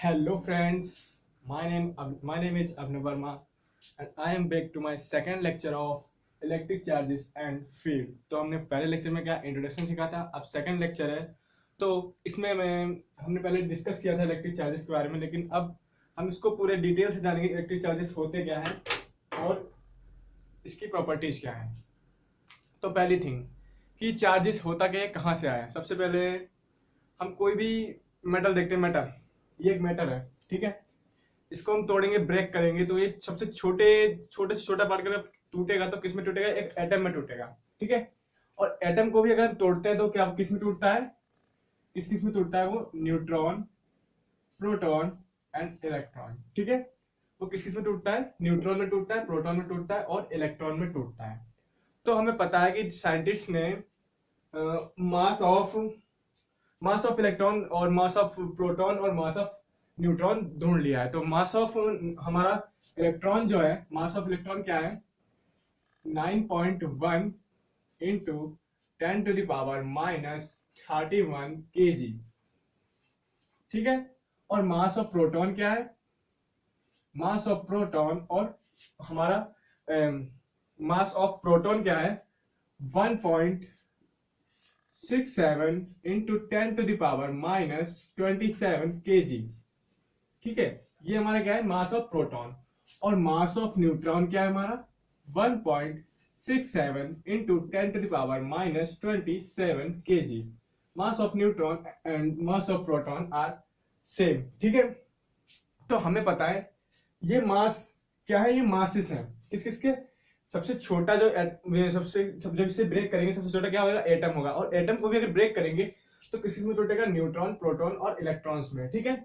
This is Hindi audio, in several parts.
Hello friends, my name is Abhinav Verma and I am back to my second lecture of electric charges and field। तो हमने पहले लेक्चर में क्या इंट्रोडक्शन सीखा था, अब सेकंड लेक्चर है। तो इसमें मैं हमने पहले डिस्कस किया था इलेक्ट्रिक चार्जेस के बारे में, लेकिन अब हम इसको पूरे डिटेल से जानेंगे इलेक्ट्रिक चार्जेस होते क्या हैं और इसकी प्रॉपर्टीज क्या है। तो पहली थिंग कि चार्जेस होता क्या है, कहाँ से आया। सबसे पहले हम कोई भी मेटल देखते हैं, मेटल ये एक मेटल है, ठीक है। इसको हम तोड़ेंगे, ब्रेक करेंगे तो ये सबसे छोटे से छोटा पार्टिकल टूटेगा तो किस में टूटेगा, एक एटम में टूटेगा, ठीक है। और एटम को भी अगर तोड़ते हैं तो क्या किस में टूटता है, किस किस में टूटता है, वो न्यूट्रॉन, प्रोटॉन एंड इलेक्ट्रॉन, ठीक है। वो किस किस में टूटता है, न्यूट्रॉन में टूटता है, प्रोटॉन में टूटता है और इलेक्ट्रॉन में टूटता है। तो हमें पता है कि साइंटिस्ट ने मास ऑफ इलेक्ट्रॉन और मास ऑफ प्रोटॉन और मास ऑफ न्यूट्रॉन ढूंढ लिया है। तो मास ऑफ हमारा इलेक्ट्रॉन जो है, मास ऑफ इलेक्ट्रॉन क्या है, 9.1 इंटू 10⁻³ kg, ठीक है। और मास ऑफ प्रोटॉन क्या है, मास ऑफ प्रोटॉन और हमारा मास ऑफ प्रोटॉन क्या है, 1.67 इंटू 10⁻⁻27 kg, ठीक है। ये हमारा क्या है, मास ऑफ प्रोटॉन। और मास ऑफ न्यूट्रॉन क्या है हमारा, 1.67 into 10⁻⁻27 kg। Mass of neutron and mass of proton are same, ठीक है। तो हमें पता है ये मास क्या है, ये मासेस हैं किस किसके। सबसे छोटा जो जब इसे ब्रेक करेंगे सबसे छोटा क्या होगा, एटम होगा। और एटम को भी अगर ब्रेक करेंगे तो किस में टूटेगा, न्यूट्रॉन, प्रोटॉन और इलेक्ट्रॉन्स में, ठीक है।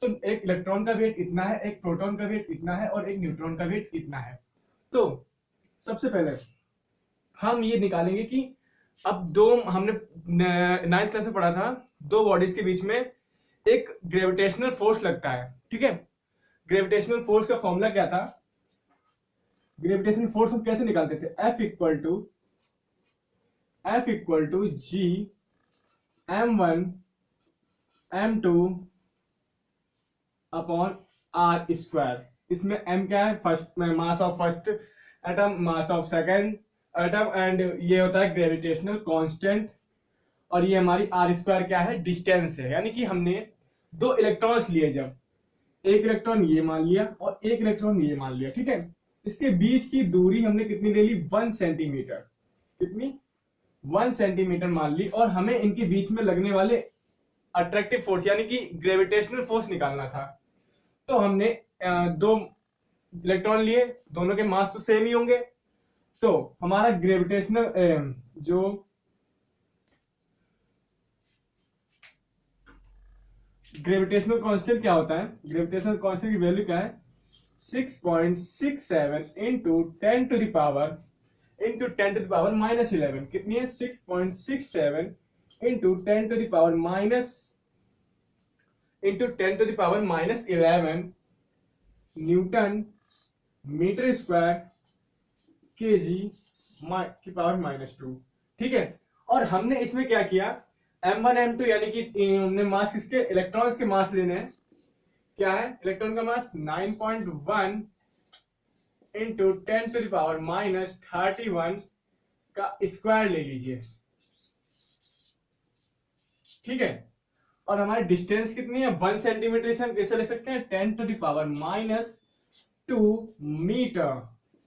तो एक इलेक्ट्रॉन का वेट इतना है, एक प्रोटॉन का वेट इतना है और एक न्यूट्रॉन का वेट इतना है। तो सबसे पहले हम ये निकालेंगे कि अब दो, हमने 9th क्लास में पढ़ा था, दो बॉडीज के बीच में एक ग्रेविटेशनल फोर्स लगता है, ठीक है। ग्रेविटेशनल फोर्स का फॉर्मूला क्या था, ग्रेविटेशनल फोर्स हम कैसे निकालते थे, F equal to G m1 m2 upon r square. इसमें m क्या है, first mass of first atom, mass of second atom and ये होता है ग्रेविटेशनल कांस्टेंट। और ये हमारी r स्क्वायर क्या है, डिस्टेंस है। यानी कि हमने दो इलेक्ट्रॉन्स लिए, जब एक इलेक्ट्रॉन ये मान लिया और एक इलेक्ट्रॉन ये मान लिया, ठीक है। इसके बीच की दूरी हमने कितनी ले ली, 1 सेंटीमीटर। कितनी, 1 सेंटीमीटर मान ली। और हमें इनके बीच में लगने वाले अट्रैक्टिव फोर्स यानी कि ग्रेविटेशनल फोर्स निकालना था। तो हमने दो इलेक्ट्रॉन लिए, दोनों के मास तो सेम ही होंगे। तो हमारा ग्रेविटेशनल जो ग्रेविटेशनल कांस्टेंट क्या होता है, ग्रेविटेशनल कांस्टेंट की वैल्यू क्या है, 6.67 इंटू 10⁻⁻11। कितनी है, 6.67 into 10⁻11 newton metre square KG की पावर -2, ठीक है। और हमने इसमें क्या किया, m1 m2 यानी कि हमने मास किसके, इलेक्ट्रॉन्स के मास लेने हैं। क्या है इलेक्ट्रॉन का मास, 9.1 इंटू 10⁻31 का स्क्वायर ले लीजिए, ठीक है। और हमारी डिस्टेंस कितनी है, 1 सेंटीमीटर। इसे हम कैसे ले सकते हैं, 10⁻⁻2 मीटर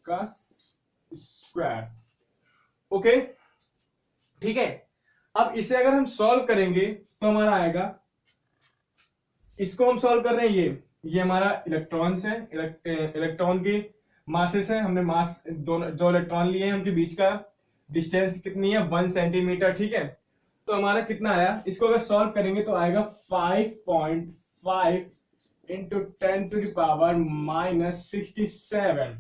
का स्क्वायर, ओके, ठीक है। अब इसे अगर हम सॉल्व करेंगे तो हमारा आएगा, इसको हम सॉल्व कर रहे हैं, ये हमारा इलेक्ट्रॉन्स है, इलेक्ट्रॉन के मासेस हैं। हमने मास दो इलेक्ट्रॉन लिए हैं, उनके बीच का डिस्टेंस कितनी है, 1 सेंटीमीटर, ठीक है। तो हमारा कितना आया, इसको अगर सॉल्व करेंगे तो आएगा 5.5 इंटू 10⁻⁻67,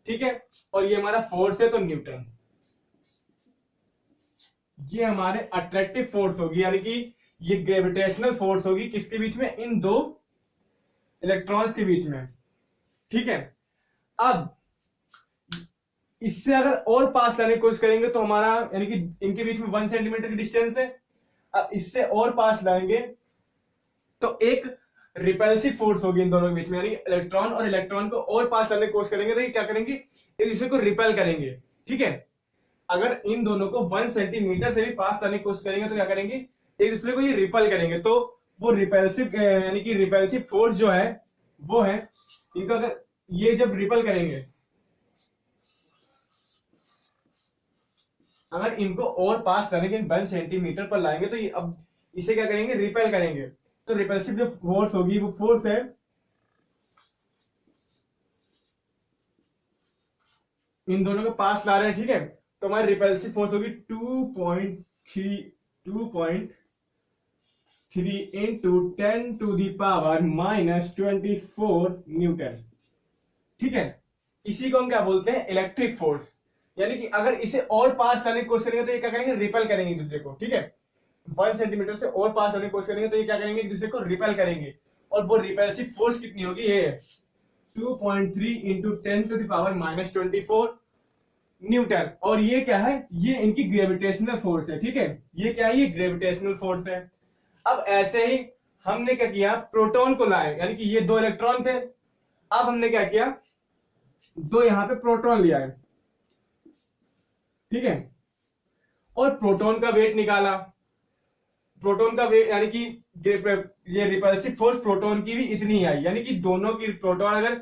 ठीक है। और ये हमारा फोर्स है तो न्यूटन। ये हमारे अट्रैक्टिव फोर्स होगी, यानी कि ये ग्रेविटेशनल फोर्स होगी किसके बीच में, इन दो इलेक्ट्रॉन्स के बीच में, ठीक है। अब इससे अगर और पास लाने की कोशिश करेंगे तो हमारा, यानी कि इनके बीच में 1 सेंटीमीटर की डिस्टेंस है। अब इससे और पास लाएंगे तो एक रिपल्सिव फोर्स होगी इन दोनों के बीच में, यानी इलेक्ट्रॉन और इलेक्ट्रॉन को और पास करने की कोशिश करेंगे तो ये क्या करेंगे, एक दूसरे को रिपेल करेंगे। ठीक है, अगर इन दोनों को 1 सेंटीमीटर से भी पास करने की कोशिश करेंगे तो क्या करेंगे, एक दूसरे को ये रिपेल करेंगे। तो वो रिपल्सिव यानी कि रिपल्सिव फोर्स जो है वो है इनका, अगर ये जब रिपेल करेंगे, अगर इनको और पास करेंगे 1 सेंटीमीटर पर लाएंगे तो ये अब इसे क्या करेंगे, रिपेल करेंगे। तो रिपल्सिव जो फोर्स होगी वो फोर्स है इन दोनों को पास ला रहे हैं। ठीक है, तो हमारी रिपल्सिव फोर्स होगी 2.3 इंटू 10⁻⁻24 न्यूटन। ठीक है, इसी को हम क्या बोलते हैं, इलेक्ट्रिक फोर्स। यानी कि अगर इसे और पास करने की कोशिश करेंगे तो ये क्या करेंगे, रिपेल करेंगे एक दूसरे को। ठीक है, 1 सेंटीमीटर से और पास करने की कोशिश करेंगे तो ये क्या करेंगे, एक दूसरे को रिपेल करेंगे। और वो रिपल्सिव फोर्स कितनी होगी, ये है 2.3 इंटू 10⁻⁻24 न्यूटन। और ये क्या है, ये इनकी ग्रेविटेशनल फोर्स है। ठीक है, ये क्या है, ये ग्रेविटेशनल फोर्स है। अब ऐसे ही हमने क्या किया, प्रोटॉन को लाए, यानी कि ये 2 इलेक्ट्रॉन थे, अब हमने क्या किया, 2 यहां पे प्रोटॉन लिया है। ठीक है, और प्रोटॉन का वेट निकाला। प्रोटॉन का वेट यानी कि ये रिपल्सिव फोर्स प्रोटॉन की भी इतनी आई, यानी कि दोनों की प्रोटॉन, अगर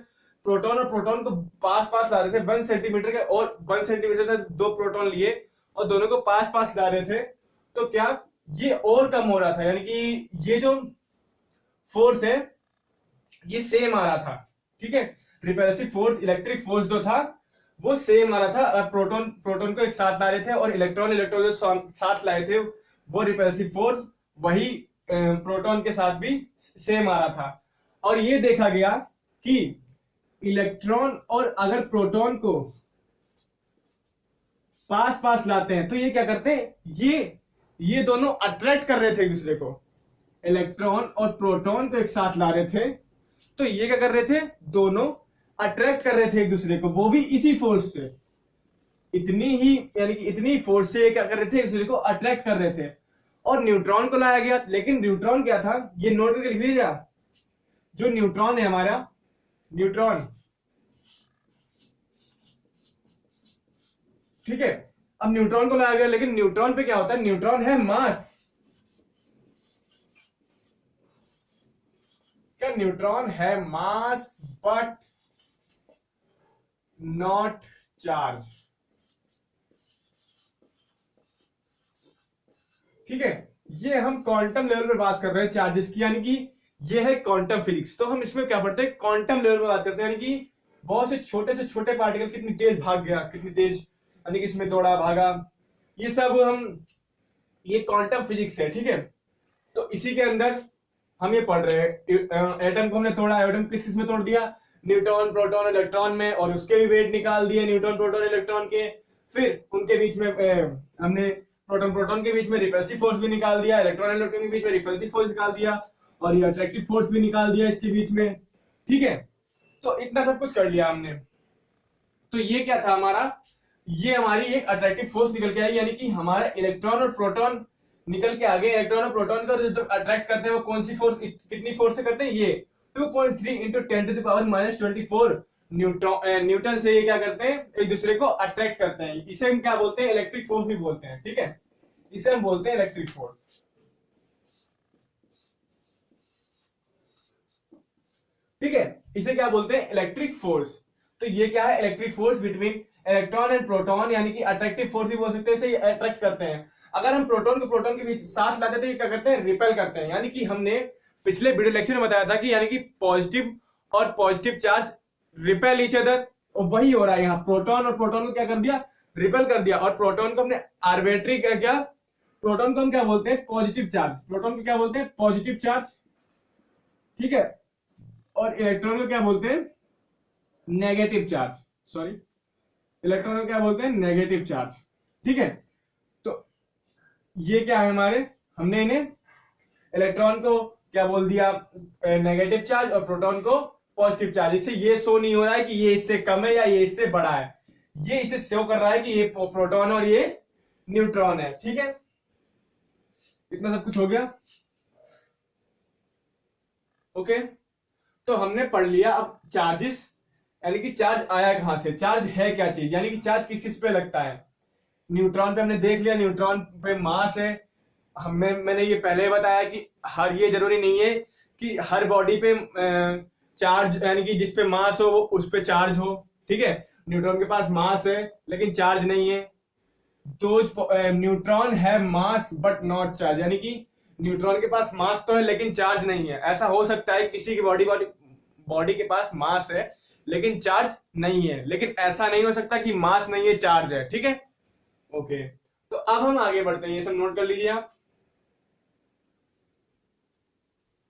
प्रोटॉन और प्रोटॉन को पास पास ला रहे थे 1 सेंटीमीटर के, और 1 सेंटीमीटर से 2 प्रोटॉन लिए और दोनों को पास पास ला रहे थे, तो क्या ये और कम हो रहा था, यानी कि ये जो फोर्स है ये सेम आ रहा था। ठीक है, रिपल्सिव फोर्स, इलेक्ट्रिक फोर्स जो था वो सेम आ रहा था। और प्रोटॉन प्रोटॉन को एक साथ ला रहे थे और इलेक्ट्रॉन इलेक्ट्रॉन जो साथ लाए थे, वो रिपल्सिव फोर्स वही प्रोटॉन के साथ भी सेम आ रहा था। और ये देखा गया कि इलेक्ट्रॉन और अगर प्रोटॉन को पास पास लाते हैं तो ये क्या करते हैं, ये दोनों अट्रैक्ट कर रहे थे एक दूसरे को। इलेक्ट्रॉन और प्रोटॉन को एक साथ ला रहे थे तो ये क्या कर रहे थे, दोनों अट्रैक्ट कर रहे थे एक दूसरे को, वो भी इसी फोर्स से, इतनी ही यानी कि इतनी फोर्स से क्या कर रहे थे, एक दूसरे को अट्रैक्ट कर रहे थे। और न्यूट्रॉन को लाया गया, लेकिन न्यूट्रॉन क्या था, ये नोट करके लिख लीजिएगा, जो न्यूट्रॉन है हमारा, न्यूट्रॉन। ठीक है, अब न्यूट्रॉन को लाया गया, लेकिन न्यूट्रॉन पे क्या होता है, न्यूट्रॉन है मास। क्या न्यूट्रॉन है मास बट नॉट चार्ज। ठीक है, ये हम क्वांटम लेवल पे बात कर रहे हैं चार्जेस की, यानी कि ये है क्वांटम फिजिक्स। तो हम इसमें क्या पढ़ते हैं, क्वांटम लेवल पे बात करते हैं, यानी कि बहुत से छोटे पार्टिकल कितनी तेज भाग गया, कितनी तेज, यानी कि इसमें दौड़ा भागा, ये सब ये क्वांटम फिजिक्स है। ठीक है, तो इसी के अंदर हम ये पढ़ रहे हैं। एटम को हमने तोड़ा, एटम किस किस में तोड़ दिया, न्यूट्रॉन प्रोटॉन इलेक्ट्रॉन में, और उसके भी वेट निकाल दिए न्यूट्रॉन प्रोटॉन इलेक्ट्रॉन के। फिर उनके बीच में हमने प्रोटॉन प्रोटॉन के बीच में रिपल्सिव फोर्स भी निकाल दिया, इलेक्ट्रॉन इलेक्ट्रॉन के बीच में रिपल्सिव फोर्स निकाल दिया, और ये अट्रैक्टिव फोर्स भी निकाल दिया इसके बीच में। ठीक है, तो इतना सब कुछ कर लिया हमने। तो ये क्या था हमारा, ये हमारी एक अट्रैक्टिव फोर्स निकल के आई, यानी कि हमारा इलेक्ट्रॉन और प्रोटॉन निकल के आगे, इलेक्ट्रॉन और प्रोटॉन को जो अट्रैक्ट करते हैं वो कौन सी फोर्स, कितनी फोर्स से करते हैं, ये 2.3 इंटू 10⁻⁻24 न्यूटन से ये क्या करते हैं, एक दूसरे को अट्रैक्ट करते हैं। इसे हम क्या बोलते हैं, इलेक्ट्रिक फोर्स भी बोलते हैं। ठीक है, इसे हम बोलते हैं इलेक्ट्रिक फोर्स। ठीक है, इसे क्या बोलते हैं, इलेक्ट्रिक फोर्स। तो ये क्या है, electric force between electron and proton, यानी कि अट्रैक्टिव फोर्स भी बोल सकते हैं, इसे अट्रैक्ट करते हैं। अगर हम प्रोटॉन को प्रोटॉन के बीच साथ लाते हैं तो ये क्या करते हैं, रिपेल करते हैं। यानी कि हमने पिछले वीडियो लेक्चर में बताया था कि यानी कि पॉजिटिव और positive charge repel each other, और वही हो रहा है यहाँ। प्रोटॉन और प्रोटॉन को क्या कर दिया, रिपेल कर दिया। और प्रोटॉन को हमने आर्बिट्री क्या, प्रोटॉन को हम क्या बोलते हैं, पॉजिटिव चार्ज, प्रोटॉन को क्या बोलते हैं, पॉजिटिव चार्ज। ठीक है, और इलेक्ट्रॉन को क्या बोलते हैं, नेगेटिव चार्ज। सॉरी, इलेक्ट्रॉन को क्या बोलते हैं, नेगेटिव चार्ज। ठीक है, तो ये क्या है हमारे, हमने इन्हें इलेक्ट्रॉन को क्या बोल दिया, नेगेटिव चार्ज, और प्रोटॉन को पॉजिटिव चार्ज। इससे ये शो नहीं हो रहा है कि ये इससे कम है या ये इससे बड़ा है, ये इसे शो कर रहा है कि ये प्रोटॉन और ये न्यूट्रॉन है। ठीक है, इतना सब कुछ हो गया। ओके, तो हमने पढ़ लिया अब चार्जेस, यानी कि चार्ज आया कहां से, चार्ज है क्या चीज, यानी कि चार्ज किस किस पे लगता है। न्यूट्रॉन पे हमने देख लिया, न्यूट्रॉन पे मास है। मैंने ये पहले बताया कि हर ये जरूरी नहीं है कि हर बॉडी पे चार्ज, यानी कि जिस पे मास हो वो उस पे चार्ज हो, ठीक है। न्यूट्रॉन के पास मास है लेकिन चार्ज नहीं है। तो न्यूट्रॉन है मास बट नॉट चार्ज, यानी कि न्यूट्रॉन के पास मास तो है लेकिन चार्ज नहीं है। ऐसा हो सकता है किसी की बॉडी बॉडी बॉडी के पास मास है लेकिन चार्ज नहीं है, लेकिन ऐसा नहीं हो सकता कि मास नहीं है चार्ज है, ठीक है। ओके, तो अब हम आगे बढ़ते हैं, ये सब नोट कर लीजिए आप,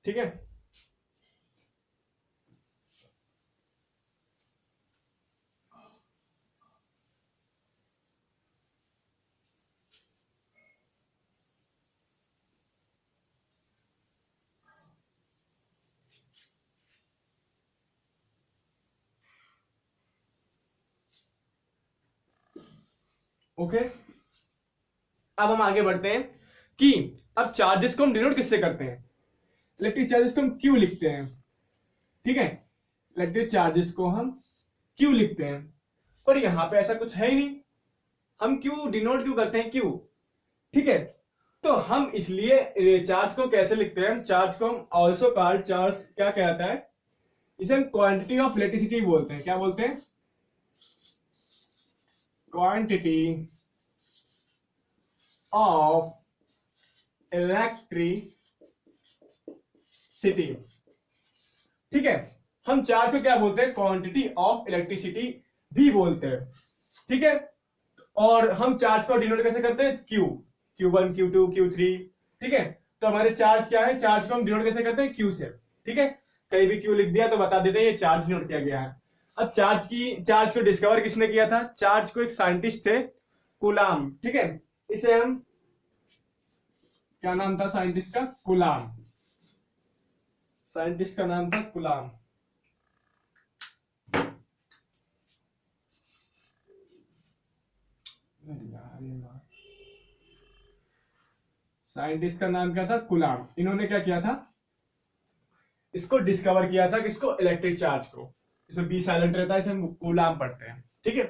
ठीक है। ओके, अब हम आगे बढ़ते हैं कि अब चार्जेस को हम डिनोट किससे करते हैं। इलेक्ट्रिक चार्जेस को हम क्यू लिखते हैं, ठीक है। इलेक्ट्रिक चार्जेस को हम क्यू लिखते हैं, पर यहां पे ऐसा कुछ है ही नहीं। हम क्यू डिनोट क्यों करते हैं, क्यू, ठीक है। तो हम इसलिए चार्ज को कैसे लिखते हैं, चार्ज को हम ऑल्सो कॉल्ड चार्ज क्या कहता है, इसे हम क्वांटिटी ऑफ इलेक्ट्रिसिटी बोलते हैं। क्या बोलते हैं, क्वांटिटी ऑफ इलेक्ट्रिसिटी, ठीक है। हम चार्ज को क्या बोलते हैं, क्वांटिटी ऑफ इलेक्ट्रिसिटी भी बोलते हैं, ठीक है। और हम चार्ज को डिनोट कैसे करते हैं, क्यू, Q1 Q2 Q3, ठीक है। तो हमारे चार्ज क्या है, चार्ज को हम डिनोट कैसे करते हैं, क्यू से, ठीक है। कहीं भी क्यू लिख दिया तो बता देते हैं ये चार्ज डिनोट किया गया है। अब चार्ज को डिस्कवर किसने किया था, चार्ज को एक साइंटिस्ट थे, कूलाम, ठीक है। इसे हम, क्या नाम था साइंटिस्ट का, कूलाम, साइंटिस्ट का नाम था कूलाम। साइंटिस्ट का नाम क्या था, कूलाम। इन्होंने क्या किया था, इसको डिस्कवर किया था, किसको, इलेक्ट्रिक चार्ज को। इसमें बी साइलेंट रहता है, इसे हम कूलाम पढ़ते हैं, ठीक है।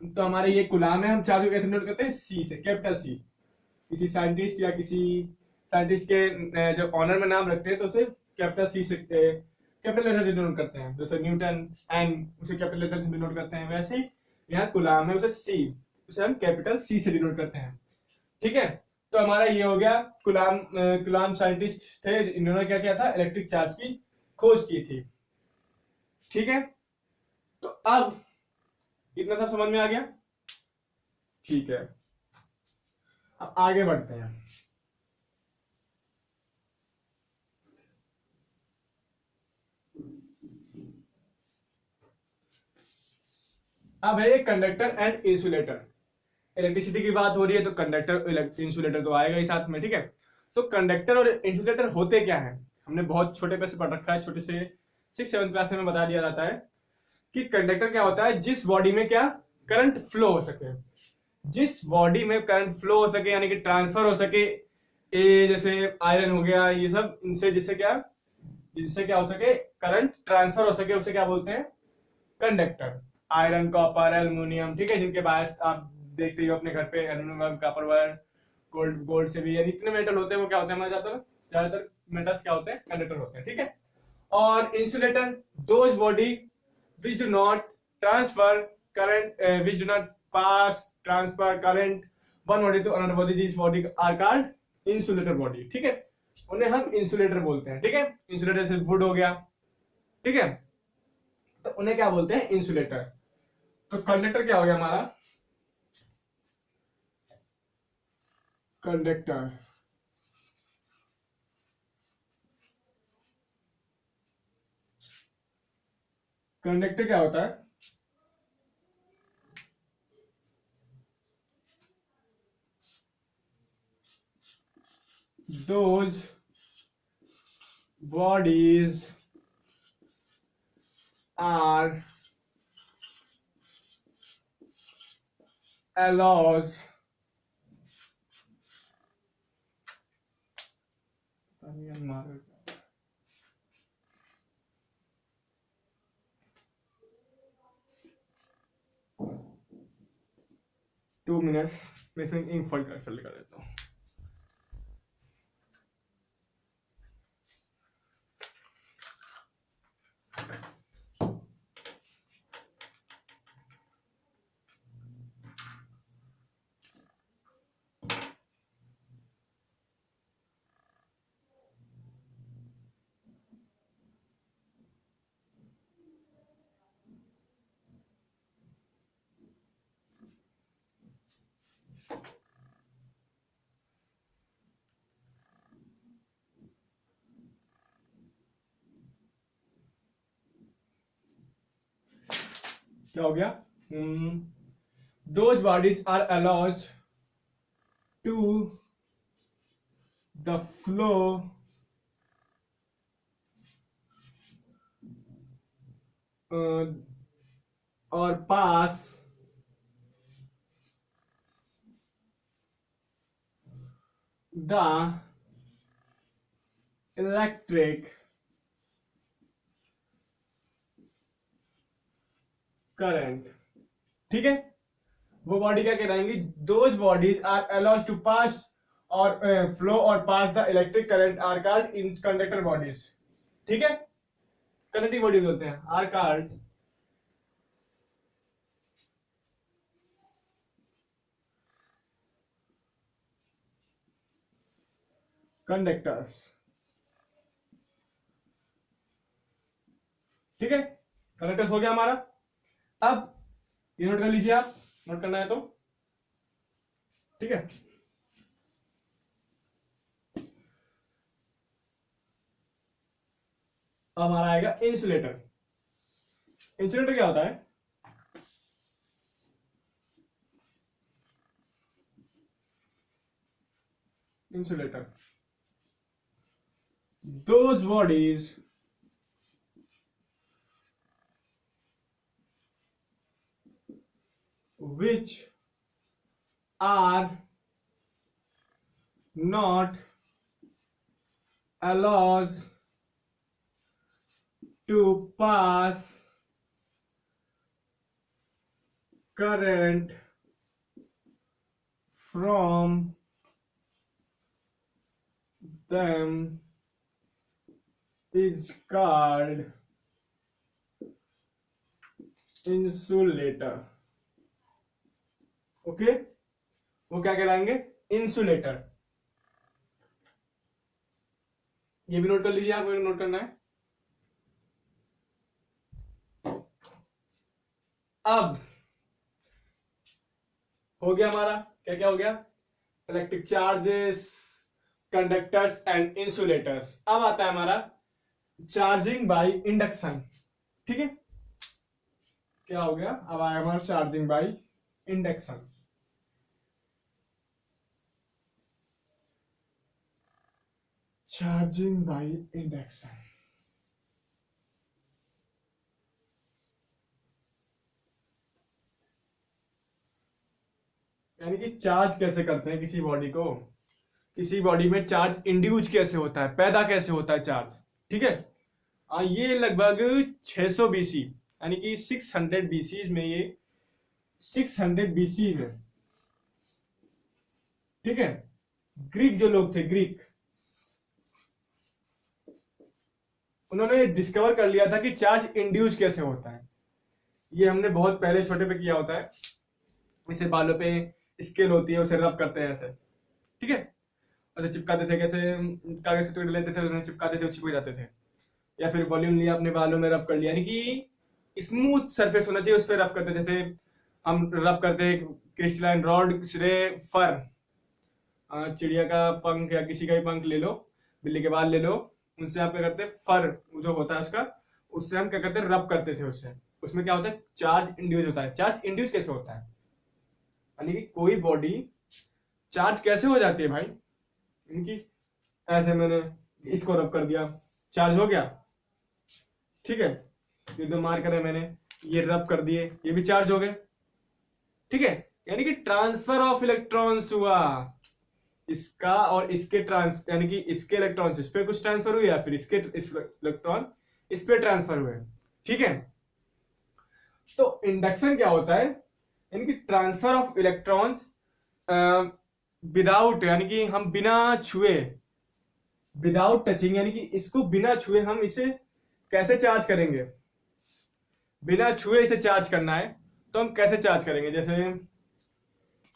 तो हमारे ये कूलाम है, हम चार्ज को कैसे नोट करते हैं, सी से, कैपिटल सी। किसी साइंटिस्ट या किसी साइंटिस्ट के जब ऑनर में नाम रखते हैं तो उसे कैपिटल सी से, कैपिटल लेटर से डिनोट करते हैं। जैसे न्यूटन एन, उसे कैपिटल लेटर से डिनोट करते हैं, वैसे यहाँ कूलाम है, उसे सी, उसे हम कैपिटल सी से डिनोट करते हैं, ठीक है। तो हमारा ये हो गया, कूलाम साइंटिस्ट थे, इन्होंने क्या किया था, इलेक्ट्रिक चार्ज की खोज की थी, ठीक है। तो अब इतना सब समझ में आ गया, ठीक है। अब आगे बढ़ते हैं। अब है कंडक्टर एंड इंसुलेटर। इलेक्ट्रिसिटी की बात हो रही है तो कंडक्टर इंसुलेटर तो आएगा ही साथ में, ठीक है। तो कंडक्टर और इंसुलेटर होते क्या है, हमने बहुत छोटे पे से पढ़ रखा है, छोटे से 6-7 क्लास में बता दिया जाता है कि कंडक्टर क्या होता है, जिस बॉडी में क्या करंट फ्लो हो सके, जिस बॉडी में करंट फ्लो हो सके, यानी कि ट्रांसफर हो सके, जैसे आयरन हो गया, ये सब, इनसे जिससे क्या हो सके, करंट ट्रांसफर हो सके, उसे क्या बोलते हैं, कंडक्टर। आयरन, कॉपर, एल्यूमिनियम, ठीक है, जिनके बायस आप देखते ही हो अपने घर पे, एल्यूमिनियम, कॉपर वायर, गोल्ड से भी, यानी इतने मेटल होते हैं, वो क्या होते हैं हमारे ज्यादातर मेटल्स क्या होते हैं, कंडक्टर होते हैं, ठीक है। और insulator, those body which do not transfer current, which do not pass transfer current one body to another body, these body are called insulator body, ठीक है। उन्हें हम इंसुलेटर बोलते हैं, ठीक है। इंसुलेटर से वुड हो गया, ठीक है, तो उन्हें क्या बोलते हैं, इंसुलेटर। तो कंडक्टर क्या हो गया हमारा, कंडक्टर, कंडक्टर क्या होता है, those bodies are allows minutes मैं इसमें इंक फोल्ड कर देता हूँ। क्या हो गया? Those bodies are allowed to the flow or pass the electric current। ठीक है, वो बॉडी क्या कहलाएंगी? Those bodies are allowed to pass और फ्लो और pass the electric current are called in conductor bodies. ठीक है, कंडक्टिंग बॉडीज होते हैं, आर कॉल्ड कंडक्टर्स। ठीक है, कंडक्टर्स हो गया हमारा। अब ये नोट कर लीजिए, आप नोट करना है तो ठीक है। अब हमारा आएगा इंसुलेटर। इंसुलेटर क्या होता है? insulator, those bodies which are not allowed to pass current from them is called insulator। Okay, वो क्या कहलाएंगे? इंसुलेटर। ये भी नोट कर लीजिए, आपको नोट करना है। अब हो गया हमारा क्या क्या हो गया? Electric charges, conductors and insulators. अब आता है हमारा चार्जिंग बाय इंडक्शन। ठीक है, क्या हो गया? अब आया हमारा charging by induction. Charging by induction यानी कि चार्ज कैसे करते हैं किसी बॉडी को, किसी बॉडी में चार्ज इंड्यूस कैसे होता है, पैदा कैसे होता है चार्ज। ठीक है, ये लगभग 600 बीसी यानी कि 600 बीसी में, ये 600 बीसी में। ठीक है, ग्रीक जो लोग थे, ग्रीक, उन्होंने डिस्कवर कर लिया था कि चार्ज इंड्यूस कैसे होता है। ये हमने बहुत पहले छोटे पे किया होता है। इसे बालों पे स्केल होती है, उसे रब करते हैं ऐसे। ठीक है, ऐसे चिपकाते थे, कैसे कागज के टुकड़े लेते थे, उन्हें चिपकाते थे, चिपक जाते थे। या फिर वॉल्यूम लिया, अपने बालों में रब कर लिया, यानी कि स्मूथ सरफेस होना चाहिए, उस पर रब करते। जैसे हम रब करते क्रिस्टलाइन रॉड से फर, चिड़िया का पंख या किसी का भी पंख ले लो, बिल्ली के बाल ले लो, उनसे आप क्या करते हैं, फर जो होता है उसका, उससे हम क्या करते हैं, रब करते थे उससे। उसमें क्या होता है? चार्ज इंड्यूस होता है। चार्ज इंड्यूस कैसे होता है? यानी कि कोई बॉडी चार्ज कैसे हो जाती है भाई? इनकी ऐसे मैंने इसको रब कर दिया, चार्ज हो गया। ठीक है, ये दो मार्कर है, मैंने ये रब कर दिए, ये भी चार्ज हो गए। ठीक है, यानी कि ट्रांसफर ऑफ इलेक्ट्रॉन्स हुआ, इसका और इसके यानी कि इसके इलेक्ट्रॉन इस पे कुछ ट्रांसफर हुए, या फिर इसके इलेक्ट्रॉन इस पे ट्रांसफर हुए। ठीक है, तो इंडक्शन क्या होता है? यानी कि ट्रांसफर ऑफ इलेक्ट्रॉन्स विदाउट यानी कि हम बिना छुए, विदाउट टचिंग यानी कि इसको बिना छुए हम इसे कैसे चार्ज करेंगे, बिना छुए इसे चार्ज करना है तो हम कैसे चार्ज करेंगे। जैसे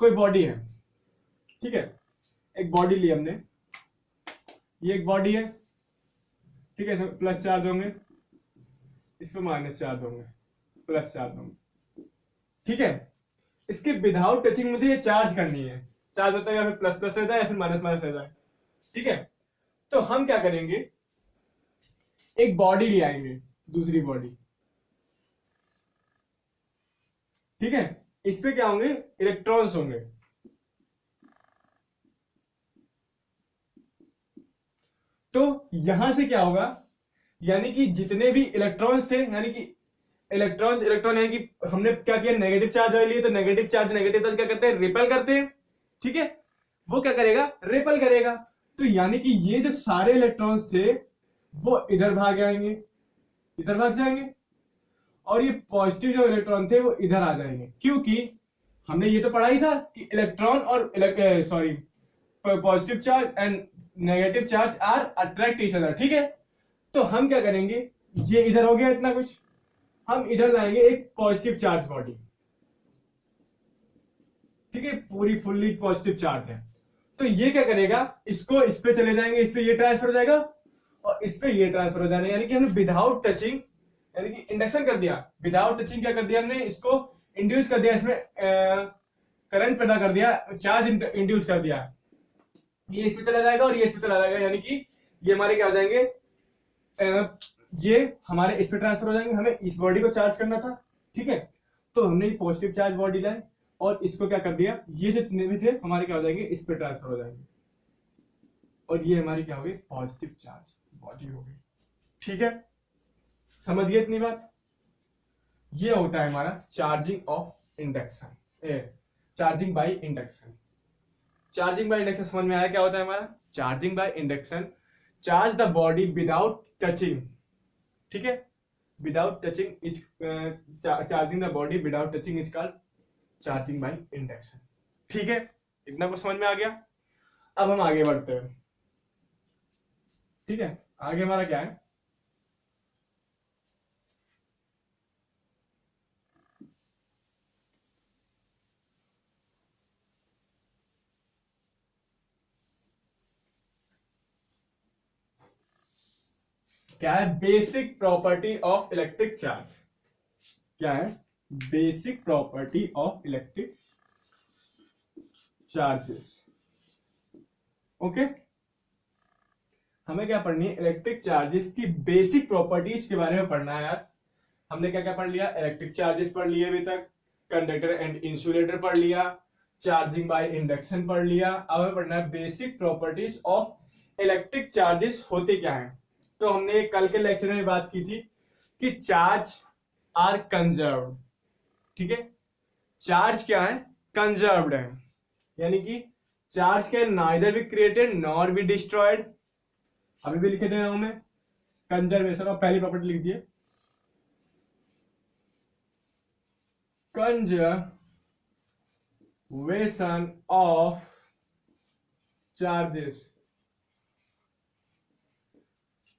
कोई बॉडी है, ठीक है, एक बॉडी ली हमने, ये एक बॉडी है, ठीक है, इसमें प्लस चार्ज होंगे, इस पर माइनस चार्ज होंगे, प्लस चार्ज होंगे, ठीक है। इसके विदाउट टचिंग मुझे ये चार्ज करनी है, चार्ज होता है या फिर प्लस प्लस रहता है या फिर माइनस माइनस रहता है, ठीक है। तो हम क्या करेंगे, एक बॉडी ले आएंगे, दूसरी बॉडी, ठीक है, इस पे क्या होंगे, इलेक्ट्रॉन्स होंगे। तो यहां से क्या होगा, यानी कि जितने भी इलेक्ट्रॉन्स थे, यानी कि इलेक्ट्रॉन्स इलेक्ट्रॉन, यानी कि हमने क्या किया, नेगेटिव चार्ज वाले लिए, तो नेगेटिव चार्ज क्या करते हैं, रिपेल करते हैं, ठीक है, वो क्या करेगा, रिपेल करेगा। तो यानी कि ये जो सारे इलेक्ट्रॉन्स थे वो इधर भाग जाएंगे, इधर भाग जाएंगे, और ये पॉजिटिव जो इलेक्ट्रॉन थे वो इधर आ जाएंगे, क्योंकि हमने ये तो पढ़ा ही था कि इलेक्ट्रॉन और sorry positive charge and negative charge are attract each other, ठीक है। तो हम क्या करेंगे, ये इधर हो गया इतना कुछ, हम इधर लाएंगे एक पॉजिटिव चार्ज बॉडी, ठीक है, पूरी फुल्ली पॉजिटिव चार्ज है। तो ये क्या करेगा, इसको इस पे चले जाएंगे, इस पे ये ट्रांसफर हो जाएगा और इस पे ये ट्रांसफर हो जाएगा, यानी कि हमने विदाउट टचिंग यानी कि इंडक्शन कर दिया, विदाउट टचिंग क्या कर दिया हमने, इसको इंड्यूस कर दिया, इसमें करंट पैदा कर दिया, चार्ज इंड्यूस कर दिया। ये इस पे चला जाएगा और ये इस पे चला जाएगा, यानी कि ये हमारे क्या हो जाएंगे, ये हमारे इस पे ट्रांसफर हो जाएंगे। हमें इस बॉडी को चार्ज करना था, ठीक है, तो हमने पॉजिटिव चार्ज बॉडी लाई और इसको क्या कर दिया, ये जितने भी थे हमारे क्या हो जाएंगे, इस पे ट्रांसफर हो जाएंगे, और ये हमारी क्या होगी, पॉजिटिव चार्ज बॉडी होगी, ठीक है। समझ गए इतनी बात। ये होता है हमारा charging of induction, charging by induction. Charging by induction समझ में आया क्या होता है हमारा, charging by induction, charge the body without touching, ठीक है, without touching is charging the body without touching is called charging by induction, ठीक है। इतना कुछ समझ में आ गया। अब हम आगे बढ़ते हैं, ठीक है, आगे हमारा क्या है, क्या है, basic property of electric charge. क्या है, basic property of electric charges, okay. हमें क्या पढ़नी है, इलेक्ट्रिक चार्जेस की बेसिक प्रॉपर्टीज के बारे में पढ़ना है आज। हमने क्या क्या पढ़ लिया, इलेक्ट्रिक चार्जेस पढ़ लिए अभी तक, कंडक्टर एंड इंसुलेटर पढ़ लिया, चार्जिंग बाय इंडक्शन पढ़ लिया। अब हमें पढ़ना है basic properties of electric charges होते क्या है। तो हमने कल के लेक्चर में बात की थी कि चार्ज आर कंजर्व्ड, ठीक है, चार्ज क्या है, कंजर्व्ड है, यानी कि charge can neither be created nor be destroyed. अभी भी लिखे दे रहा हूं मैं, कंजर्वेशन और पहली प्रॉपर्टी लिख दिए, कंजर्वेशन ऑफ चार्जेस,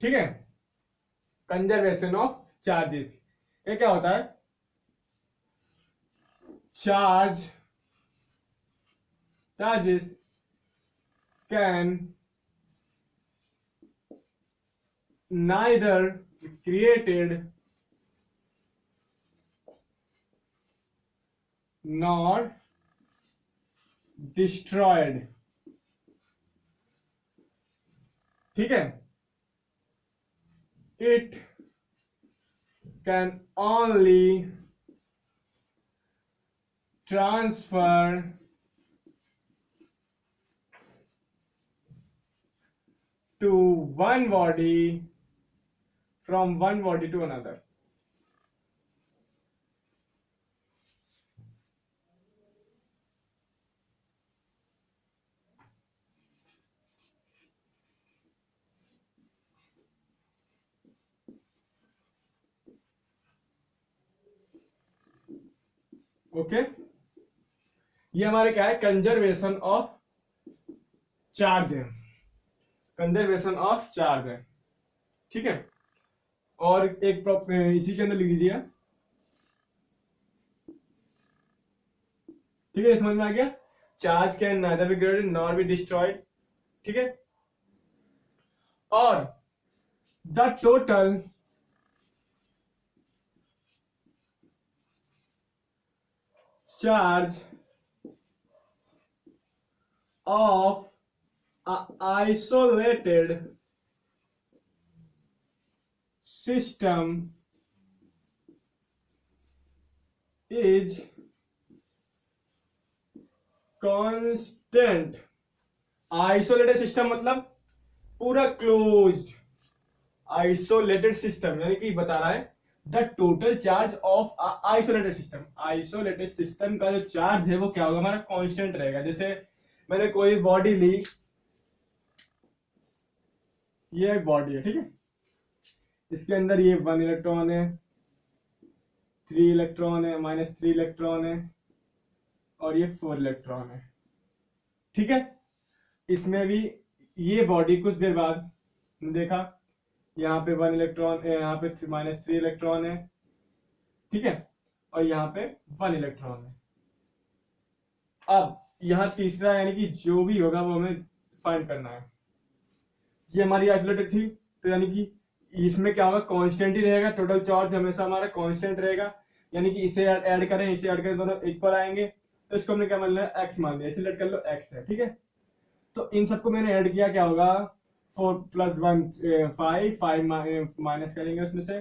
ठीक है, कंजर्वेशन ऑफ चार्जेस। ये क्या होता है, charges can neither be created nor destroyed, ठीक है, it can only transfer to one body from one body to another, okay. ये हमारे क्या है, कंजर्वेशन ऑफ चार्ज है, कंजर्वेशन ऑफ चार्ज है, ठीक है। और एक इसी के अंदर लिख दीजिए, ठीक है, समझ में आ गया। Charge can neither be created nor be destroyed, ठीक है। और the total charge of isolated system is constant। Isolated system मतलब पूरा क्लोज्ड, आइसोलेटेड सिस्टम यानी कि बता रहा है the total charge of isolated system. Isolated system का जो चार्ज है वो क्या होगा, हमारा कांस्टेंट रहेगा। जैसे मैंने कोई बॉडी ली, ये एक बॉडी है, ठीक है, इसके अंदर ये 1 इलेक्ट्रॉन है, 3 इलेक्ट्रॉन है, -3 इलेक्ट्रॉन है, और ये 4 इलेक्ट्रॉन है, ठीक है। इसमें भी ये बॉडी कुछ देर बाद देखा, यहाँ पे 1 इलेक्ट्रॉन, यहाँ पे -3 इलेक्ट्रॉन है, ठीक है, और यहाँ पे 1 इलेक्ट्रॉन है। अब यहाँ तीसरा यानी कि जो भी होगा वो हमें फाइंड करना है। ये हमारी आइसोलेटेड थी, तो यानी कि इसमें क्या होगा, कांस्टेंट ही रहेगा, टोटल चार्ज हमेशा हमारा कांस्टेंट रहेगा, यानी कि इसे ऐड करें इसे ऐड करें दोनों इक्वल आएंगे, तो इसको हमने क्या मान लिया, एक्स मान लिया, इसे लेट कर लो एक्स है, ठीक है। तो इन सबको मैंने ऐड किया, क्या होगा, 4 + 1 5 माइनस करेंगे उसमें से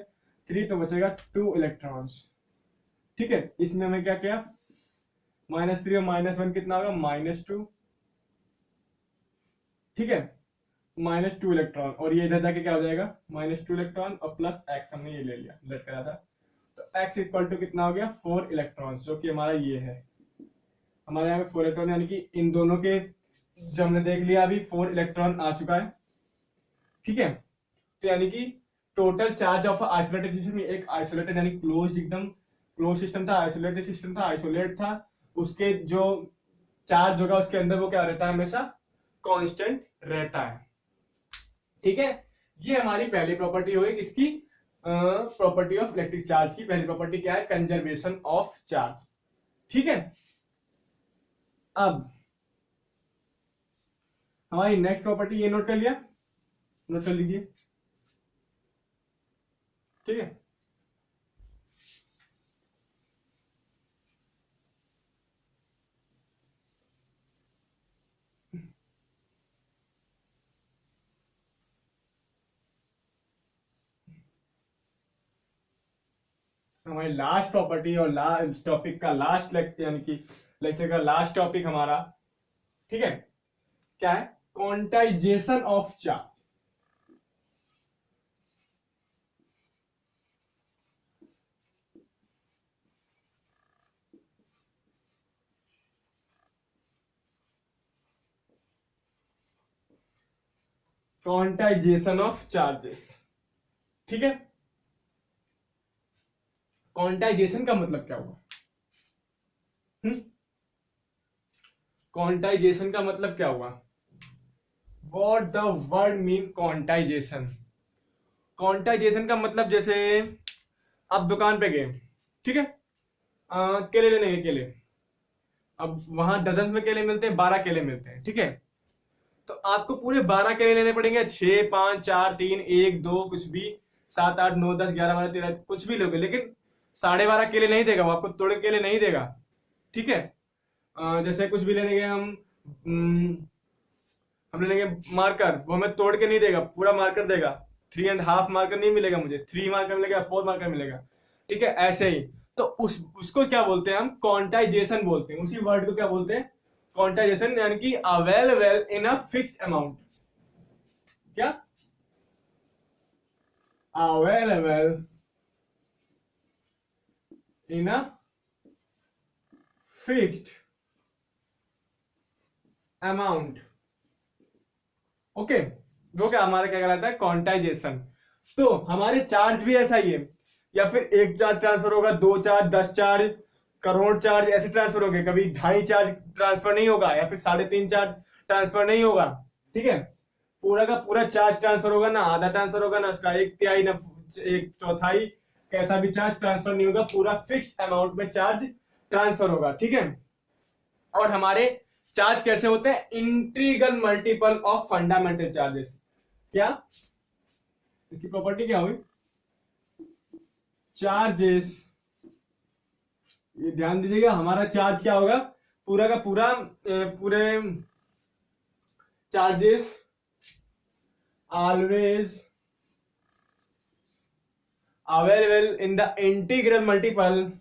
3, तो बचेगा 2 इलेक्ट्रॉन्स, ठीक है। इसमें हमें क्या किया, -3 और -1 कितना होगा, -2, ठीक है, -2 इलेक्ट्रॉन, और ये इधर जाके क्या हो जाएगा, -2 इलेक्ट्रॉन और प्लस एक्स, हमने ये ले लिया, लेट करा था, तो x इक्वल टू कितना हो गया, 4 इलेक्ट्रॉन, जो कि हमारा ये है, हमारे यहाँ पे 4 इलेक्ट्रॉन, यानी कि इन दोनों के जो हमने देख लिया अभी 4 इलेक्ट्रॉन आ चुका है, ठीक है। तो यानी कि total charge of isolated system, एक आइसोलेटेड यानी क्लोज, एकदम क्लोज सिस्टम था, आइसोलेटेड सिस्टम था, आइसोलेट था, उसके जो चार्ज होगा उसके अंदर वो क्या रहता है, हमेशा कांस्टेंट रहता है, ठीक है। ये हमारी पहली प्रॉपर्टी होगी किसकी, प्रॉपर्टी ऑफ इलेक्ट्रिक चार्ज की पहली प्रॉपर्टी क्या है, कंजर्वेशन ऑफ चार्ज, ठीक है। अब हमारी नेक्स्ट प्रॉपर्टी, ये नोट कर लिया, नोट कर लीजिए, ठीक है। हमारी लास्ट प्रॉपर्टी और लास्ट टॉपिक का लास्ट लेक्चर, यानी कि लेक्चर का लास्ट टॉपिक हमारा, ठीक है, क्या है, quantization of charge. Quantization of charges, ठीक है। क्वांटाइजेशन का मतलब क्या हुआ, क्वांटाइजेशन का मतलब क्या हुआ, what the word mean quantization. Quantization का मतलब, जैसे आप दुकान पे गए, ठीक है, केले लेने गए, केले, अब वहां डजन में केले मिलते हैं, 12 केले मिलते हैं, ठीक है। तो आपको पूरे 12 केले लेने पड़ेंगे, 6 5 4 3 1 2 कुछ भी, 7 8 9 10 11 12 13 कुछ भी लोगे, लेकिन 12.5 केले नहीं देगा वो आपको, तोड़े केले नहीं देगा, ठीक है। जैसे कुछ भी लेने गए हम लेंगे मार्कर, वो हमें तोड़ के नहीं देगा, पूरा मार्कर देगा, 3.5 मार्कर नहीं मिलेगा मुझे, 3 मार्कर मिलेगा, 4 मार्कर मिलेगा, ठीक है, ऐसे ही। तो उसको क्या बोलते हैं हम, क्वांटाइजेशन बोलते हैं, उसी वर्ड को क्या बोलते हैं, क्वांटाइजेशन, यानी कि available in a fixed amount, क्या, available in a fixed amount, okay, वो क्या हमारा क्या कहलाता है, क्वांटाइजेशन। तो हमारे चार्ज भी ऐसा ही है, या फिर एक चार्ज ट्रांसफर होगा, 2 चार्ज, 10 चार्ज, करोड़ चार्ज ऐसे ट्रांसफर हो गए, कभी 2.5 चार्ज ट्रांसफर नहीं होगा या फिर 3.5 चार्ज ट्रांसफर नहीं होगा, ठीक है। पूरा का पूरा चार्ज ट्रांसफर होगा, ना आधा ट्रांसफर होगा, ना उसका 1/3 ना 1/4, कैसा भी चार्ज ट्रांसफर नहीं होगा, पूरा फिक्स्ड अमाउंट में चार्ज ट्रांसफर होगा, ठीक है। और हमारे चार्ज कैसे होते हैं, integral multiple of fundamental charges. क्या इसकी प्रॉपर्टी क्या हुई, चार्जेस, ये ध्यान दीजिएगा, हमारा चार्ज क्या होगा, पूरा का पूरा पूरे charges always available in the integral multiple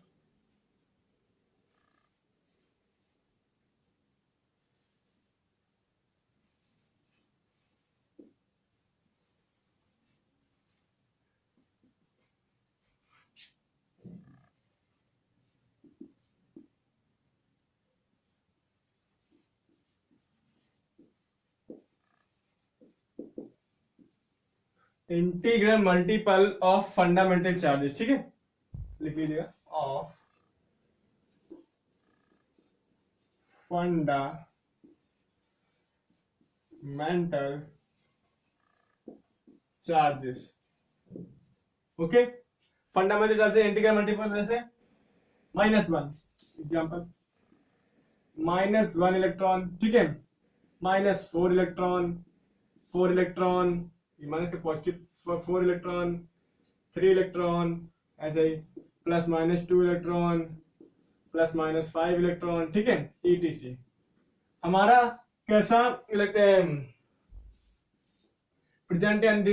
integral multiple of fundamental charges, ठीक है, लिख लीजिएगा, of fundamental charges. Okay, fundamental charges integral multiple जैसे -1, एग्जांपल -1 इलेक्ट्रॉन, ठीक है, -4 इलेक्ट्रॉन, 4 इलेक्ट्रॉन, माइनस के पॉजिटिव 4 इलेक्ट्रॉन, 3 इलेक्ट्रॉन, ऐसे ही +-2 इलेक्ट्रॉन, +-5 इलेक्ट्रॉन, ठीक है, ETC। हमारा कैसा प्रेजेंट एंड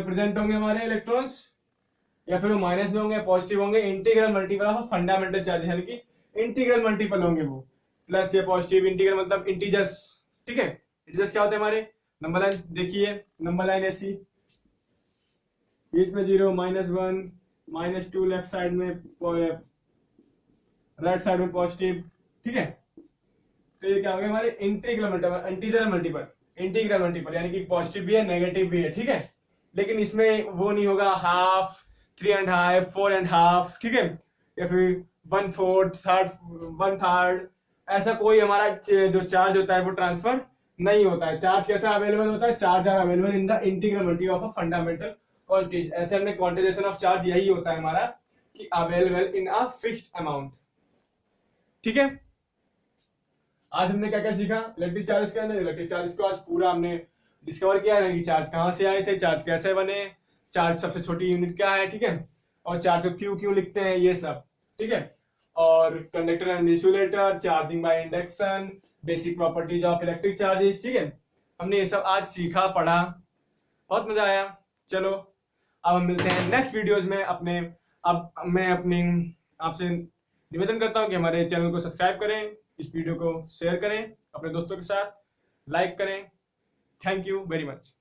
प्रेजेंट होंगे हमारे इलेक्ट्रॉन्स, या फिर वो माइनस में होंगे, पॉजिटिव होंगे, integral multiple of fundamental charges, यानी कि इंटीग्रल मल्टीपल होंगे वो, प्लस या पॉजिटिव, इंटीग्रल मतलब इंटीजर्स, ठीक है। इंटीजर्स क्या होते हैं हमारे, नंबर लाइन देखिए, नंबर लाइन ऐसी, बीच में 0, -1, -2, लेफ्ट साइड में, राइट साइड में पॉजिटिव, ठीक है। तो ये क्या हो गया हमारे इंटीग्रल मल्टीपल, इंटीग्रल मल्टीपल यानी कि पॉजिटिव भी है, नेगेटिव भी है, ठीक है। लेकिन इसमें वो नहीं होगा हाफ, 3.5, 4.5, ठीक है, या फिर 1/4, 1/3, ऐसा कोई हमारा जो चार्ज होता है वो ट्रांसफर नहीं होता है। चार्ज कैसा अवेलेबल होता है, charge are available in the integral multiple of a fundamental quantity. ऐसे हमने क्वांटिजेशन ऑफ चार्ज यही होता है हमारा कि available in a fixed amount, ठीक है। आज हमने क्या क्या सीखा इलेक्ट्रिक चार्जेस के अंदर, इलेक्ट्रिक चार्जेस को आज पूरा हमने डिस्कवर किया है कि चार्ज कहां से आए थे, चार्ज कैसे बने, चार्ज सबसे छोटी यूनिट क्या है, ठीक है, और चार्ज को क्यू क्यों लिखते हैं, ये सब, ठीक है। और conductor and insulator, charging by induction, basic properties of electric charges, ठीक है। हमने ये सब आज सीखा, पढ़ा, बहुत मजा आया। चलो अब हम मिलते हैं नेक्स्ट वीडियोज में अपने। अब मैं अपनी आपसे निवेदन करता हूं कि हमारे चैनल को सब्सक्राइब करें, इस वीडियो को शेयर करें अपने दोस्तों के साथ, लाइक करें। Thank you very much.